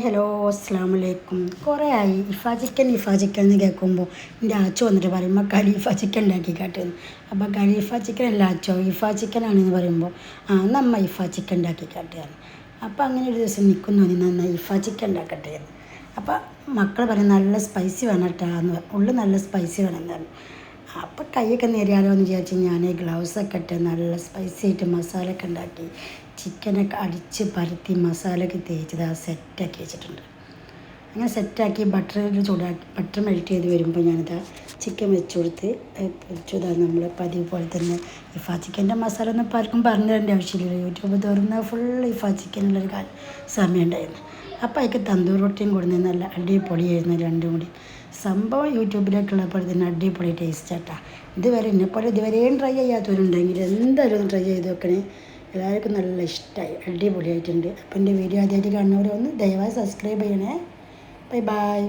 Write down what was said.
Hello അസ്സലാമലൈക്കും. കുറേ ആയി ഇഫ ചിക്കൻ എന്ന് കേൾക്കുമ്പോൾ എൻ്റെ അച്ഛ വന്നിട്ട് പറയുമ്പോൾ ഖലീഫ ചിക്കൻ ഉണ്ടാക്കി കാട്ടുന്നു. അപ്പോൾ ഖലീഫ ചിക്കൻ അല്ല അച്ഛോ ഇഫ ചിക്കനാണെന്ന് പറയുമ്പോൾ നമ്മ ഇഫ ചിക്കൻ ഉണ്ടാക്കി കാട്ടുകയാണ്. അപ്പോൾ അങ്ങനെ ഒരു ദിവസം നിൽക്കുന്നു നന്നായി ഇഫ ചിക്കൻ ഉണ്ടാക്കട്ടെ. അപ്പോൾ മക്കൾ പറയും നല്ല സ്പൈസി വേണം കേട്ടോ എന്ന്, ഉള്ളിൽ നല്ല സ്പൈസി വേണം എന്നാണ്. അപ്പോൾ കൈയൊക്കെ നേരിയാലോ എന്ന് വിചാരിച്ച് ഞാൻ ഗ്ലൗസൊക്കെ ഇട്ട് നല്ല സ്പൈസി ആയിട്ട് മസാലയൊക്കെ ഉണ്ടാക്കി ചിക്കനൊക്കെ അടിച്ച് പരത്തി മസാലയൊക്കെ തേച്ചത് സെറ്റാക്കി വെച്ചിട്ടുണ്ട്. അങ്ങനെ സെറ്റാക്കി ബട്ടർ മെൽറ്റ് ചെയ്ത് വരുമ്പോൾ ഞാനിതാ ചിക്കൻ വെച്ച് കൊടുത്ത് വെച്ചതാ നമ്മൾ പതിവ് പോലെ തന്നെ. ഇഫ ചിക്കൻ്റെ മസാല ഒന്നും ഇപ്പോൾ ആർക്കും പറഞ്ഞു തരേണ്ട ആവശ്യമില്ല. യൂട്യൂബ് തുറന്ന ഫുൾ ഇഫ ചിക്കനുള്ളൊരു സമയം ഉണ്ടായിരുന്നു. അപ്പോൾ അതിക്ക് തന്തൂർ റൊട്ടിയും കൊടുക്കുന്നത് നല്ല അടിപൊളിയായിരുന്നു രണ്ടും കൂടി. സംഭവം യൂട്യൂബിലേക്കുള്ള പോലെ തന്നെ അടിപൊളി ടേസ്റ്റ് ആട്ടാ. ഇതുവരെയും ട്രൈ ചെയ്യാത്തവരുണ്ടെങ്കിൽ എന്തായാലും ഒന്ന് ട്രൈ ചെയ്ത് നോക്കണേ. എല്ലാവർക്കും നല്ല ഇഷ്ടമായി, അടിപൊളിയായിട്ടുണ്ട്. അപ്പോൾ എൻ്റെ വീഡിയോ ആദ്യമായിട്ട് കാണുന്നവരൊന്ന് ദയവായി സബ്സ്ക്രൈബ് ചെയ്യണേ. Bye bye.